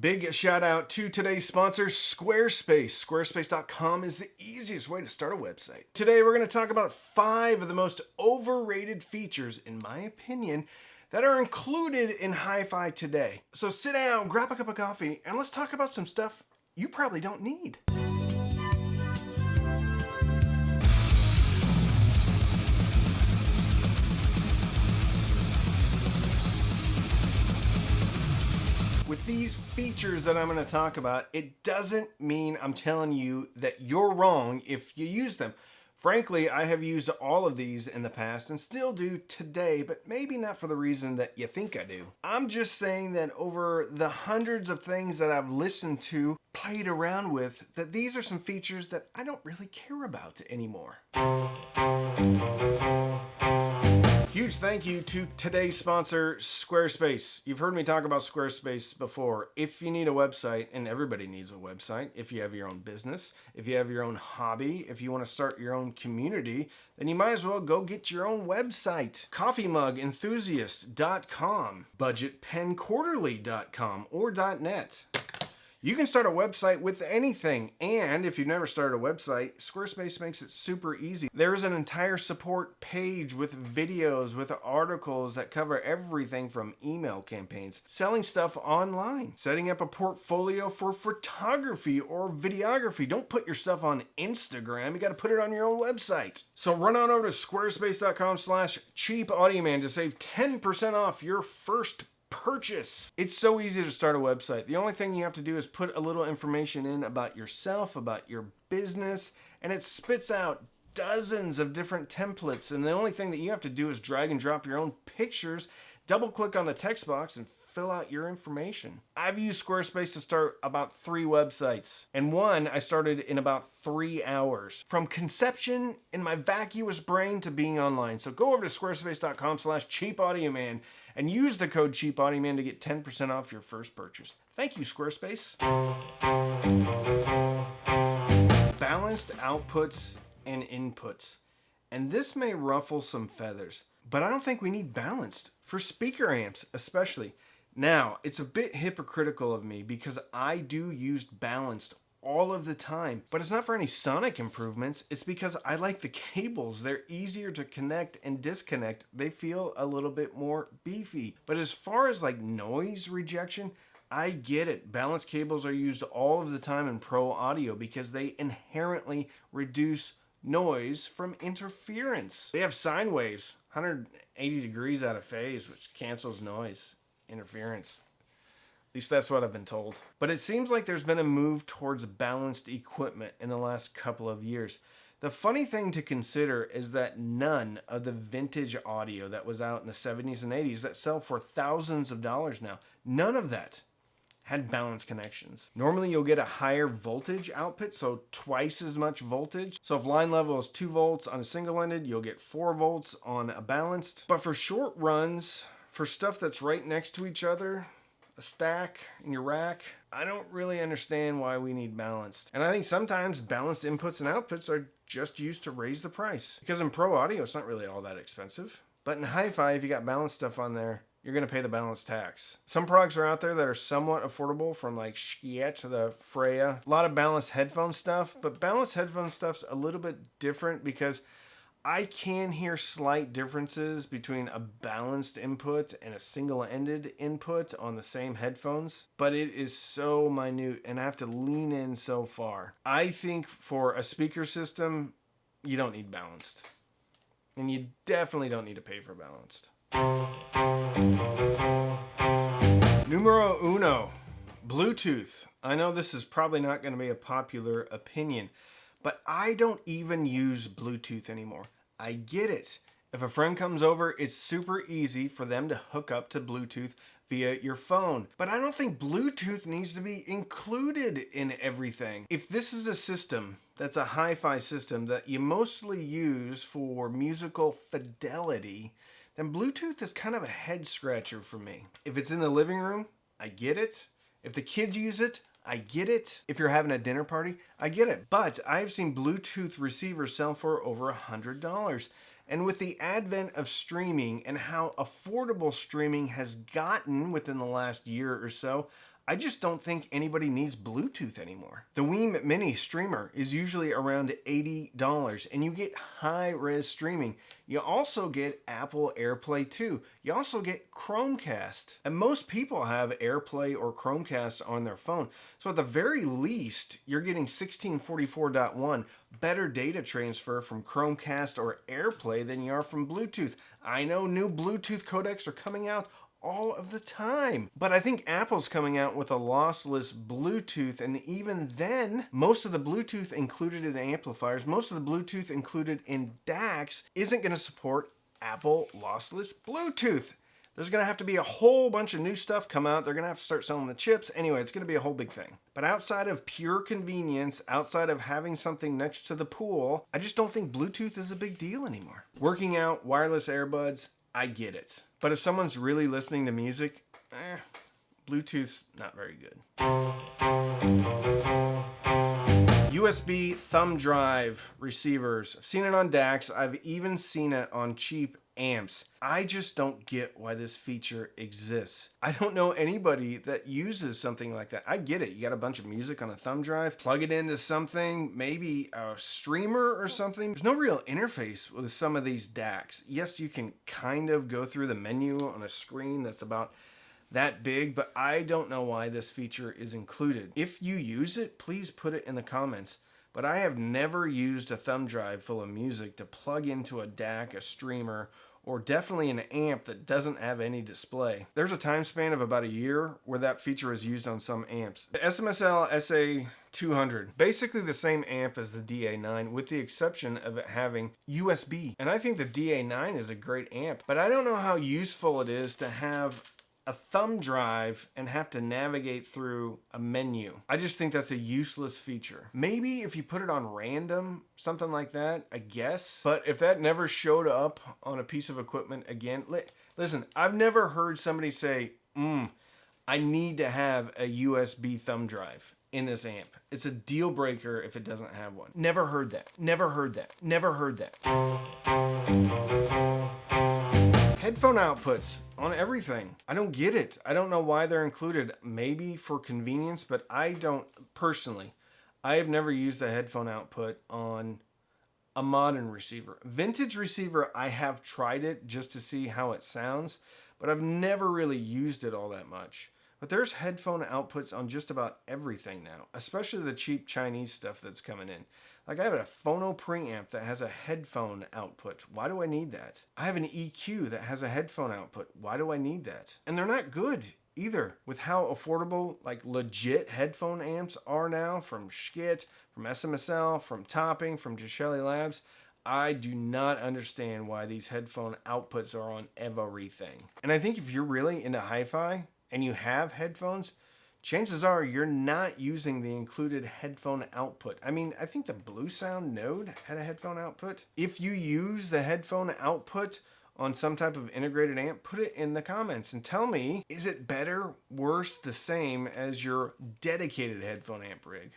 Big shout out to today's sponsor, Squarespace. Squarespace.com is the easiest way to start a website. Today we're going to talk about 5 of the most overrated features, in my opinion, that are included in hi-fi today. So sit down, grab a cup of coffee, and let's talk about some stuff you probably don't need. With these features that I'm going to talk about, it doesn't mean I'm telling you that you're wrong if you use them. Frankly, I have used all of these in the past and still do today, but maybe not for the reason that you think I do. I'm just saying that over the hundreds of things that I've listened to, played around with, that these are some features that I don't really care about anymore. Huge thank you to today's sponsor, Squarespace. You've heard me talk about Squarespace before. If you need a website, and everybody needs a website, if you have your own business, if you have your own hobby, if you want to start your own community, then you might as well go get your own website. CoffeeMugEnthusiast.com, BudgetPenQuarterly.com, or .net. You can start a website with anything, and if you've never started a website, Squarespace makes it super easy. There is an entire support page with videos, with articles that cover everything from email campaigns, selling stuff online, setting up a portfolio for photography or videography. Don't put your stuff on Instagram, you gotta put it on your own website. So run on over to squarespace.com/cheapaudioman to save 10% off your first purchase. It's so easy to start a website. The only thing you have to do is put a little information in about yourself, about your business, and it spits out dozens of different templates. And the only thing that you have to do is drag and drop your own pictures, double click on the text box, and fill out your information. I've used Squarespace to start about 3 websites, and one I started in about 3 hours. From conception in my vacuous brain to being online. So go over to squarespace.com/cheapaudioman and use the code cheapaudioman to get 10% off your first purchase. Thank you, Squarespace. Balanced outputs and inputs. And this may ruffle some feathers, but I don't think we need balanced, for speaker amps especially. Now, it's a bit hypocritical of me because I do use balanced all of the time, but it's not for any sonic improvements. It's because I like the cables. They're easier to connect and disconnect. They feel a little bit more beefy. But as far as like noise rejection, I get it. Balanced cables are used all of the time in pro audio because they inherently reduce noise from interference. They have sine waves, 180 degrees out of phase, which cancels noise interference. At least that's what I've been told. But it seems like there's been a move towards balanced equipment in the last couple of years. The funny thing to consider is that none of the vintage audio that was out in the 70s and 80s that sell for thousands of dollars now, none of that had balanced connections. Normally you'll get a higher voltage output, so twice as much voltage. So if line level is 2 volts on a single-ended, you'll get 4 volts on a balanced. But for short runs, for stuff that's right next to each other, a stack in your rack, I don't really understand why we need balanced. And I think sometimes balanced inputs and outputs are just used to raise the price. Because in pro audio, it's not really all that expensive. But in hi-fi, if you got balanced stuff on there, you're going to pay the balance tax. Some products are out there that are somewhat affordable, from like Squarespace to the Freya. A lot of balanced headphone stuff, but balanced headphone stuff's a little bit different because I can hear slight differences between a balanced input and a single-ended input on the same headphones, but it is so minute and I have to lean in so far. I think for a speaker system, you don't need balanced. And you definitely don't need to pay for balanced. Numero uno, Bluetooth. I know this is probably not going to be a popular opinion, but I don't even use Bluetooth anymore. I get it. If a friend comes over, it's super easy for them to hook up to Bluetooth via your phone. But I don't think Bluetooth needs to be included in everything. If this is a system that's a hi-fi system that you mostly use for musical fidelity, then Bluetooth is kind of a head scratcher for me. If it's in the living room, I get it. If the kids use it, I get it. If you're having a dinner party, I get it. But I've seen Bluetooth receivers sell for over $100. And with the advent of streaming and how affordable streaming has gotten within the last year or so, I just don't think anybody needs Bluetooth anymore. The Wii Mini Streamer is usually around $80, and you get high-res streaming. You also get Apple AirPlay 2. You also get Chromecast. And most people have AirPlay or Chromecast on their phone. So at the very least, you're getting 1644.1 better data transfer from Chromecast or AirPlay than you are from Bluetooth. I know new Bluetooth codecs are coming out all of the time. But I think Apple's coming out with a lossless Bluetooth, and even then, most of the Bluetooth included in amplifiers, most of the Bluetooth included in DACs isn't going to support Apple lossless Bluetooth. There's going to have to be a whole bunch of new stuff come out. They're going to have to start selling the chips. Anyway, it's going to be a whole big thing. But outside of pure convenience, outside of having something next to the pool, I just don't think Bluetooth is a big deal anymore. Working out, wireless earbuds, I get it. But if someone's really listening to music, Bluetooth's not very good. USB thumb drive receivers. I've seen it on DACs. I've even seen it on cheap amps. I just don't get why this feature exists. I don't know anybody that uses something like that. I get it. You got a bunch of music on a thumb drive, plug it into something, maybe a streamer or something. There's no real interface with some of these DACs. Yes, you can kind of go through the menu on a screen that's about that big, but I don't know why this feature is included. If you use it, please put it in the comments. But I have never used a thumb drive full of music to plug into a DAC, a streamer, or definitely an amp that doesn't have any display. There's a time span of about a year where that feature is used on some amps. The SMSL SA200, basically the same amp as the DA9 with the exception of it having USB. And I think the DA9 is a great amp, but I don't know how useful it is to have a thumb drive and have to navigate through a menu. I just think that's a useless feature. Maybe if you put it on random, something like that, I guess. But if that never showed up on a piece of equipment again, listen, I've never heard somebody say, I need to have a USB thumb drive in this amp. It's a deal breaker if it doesn't have one. Never heard that. Never heard that. Never heard that. Headphone outputs on everything. I don't get it. I don't know why they're included. Maybe for convenience, but I don't personally. I have never used a headphone output on a modern receiver. Vintage receiver, I have tried it just to see how it sounds, but I've never really used it all that much. But there's headphone outputs on just about everything now, especially the cheap Chinese stuff that's coming in. Like I have a phono preamp that has a headphone output. Why do I need that? I have an EQ that has a headphone output. Why do I need that? And they're not good either. With how affordable, like legit headphone amps are now from Skit, from SMSL, from Topping, from Gishelli Labs, I do not understand why these headphone outputs are on everything. And I think if you're really into hi-fi and you have headphones, chances are you're not using the included headphone output. I mean, I think the Blue Sound Node had a headphone output. If you use the headphone output on some type of integrated amp, put it in the comments and tell me, is it better, worse, the same as your dedicated headphone amp rig?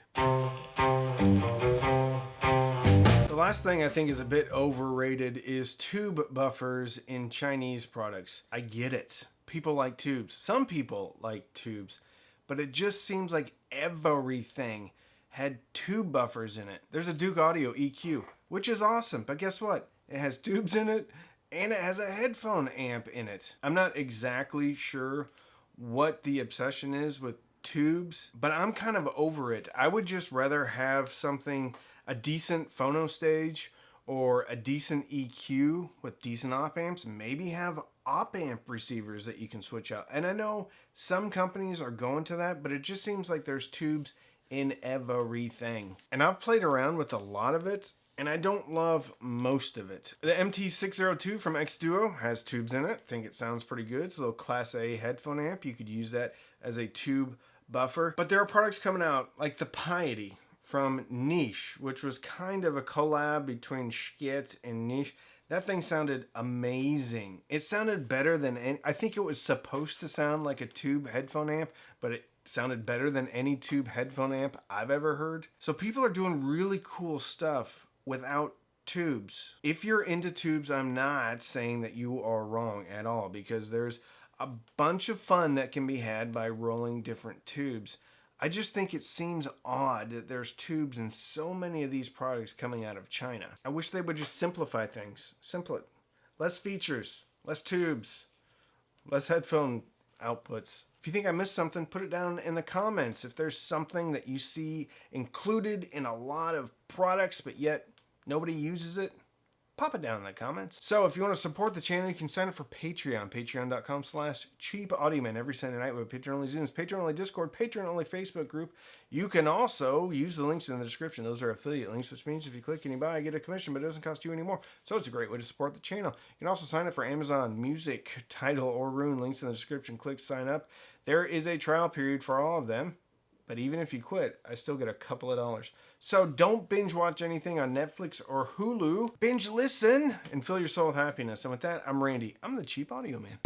The last thing I think is a bit overrated is tube buffers in Chinese products. I get it. People like tubes. Some people like tubes. But it just seems like everything had tube buffers in it. There's a Duke Audio EQ, which is awesome. But guess what? It has tubes in it, and it has a headphone amp in it. I'm not exactly sure what the obsession is with tubes, but I'm kind of over it. I would just rather have something, a decent phono stage or a decent EQ with decent op amps, maybe have op amp receivers that you can switch out. And I know some companies are going to that, but it just seems like there's tubes in everything. And I've played around with a lot of it, and I don't love most of it. The MT602 from X-Duo has tubes in it. I think it sounds pretty good. It's a little Class A headphone amp. You could use that as a tube buffer. But there are products coming out like the Piety from Niche, which was kind of a collab between Skit and Niche. That thing sounded amazing. It sounded better than any, I think it was supposed to sound like a tube headphone amp, but it sounded better than any tube headphone amp I've ever heard. So people are doing really cool stuff without tubes. If you're into tubes, I'm not saying that you are wrong at all, because there's a bunch of fun that can be had by rolling different tubes. I just think it seems odd that there's tubes in so many of these products coming out of China. I wish they would just simplify things. Simple it. Less features, less tubes, less headphone outputs. If you think I missed something, put it down in the comments. If there's something that you see included in a lot of products, but yet nobody uses it, pop it down in the comments. So if you want to support the channel, you can sign up for Patreon. Patreon.com/cheapaudioman. Every Sunday night we have Patreon-only Zooms, Patreon-only Discord, Patreon-only Facebook group. You can also use the links in the description. Those are affiliate links, which means if you click and you buy, I get a commission, but it doesn't cost you any more. So it's a great way to support the channel. You can also sign up for Amazon Music, Tidal, or Rune. Links in the description. Click sign up. There is a trial period for all of them. But even if you quit, I still get a couple of dollars. So don't binge watch anything on Netflix or Hulu. Binge listen and fill your soul with happiness. And with that, I'm Randy. I'm the Cheap Audio Man.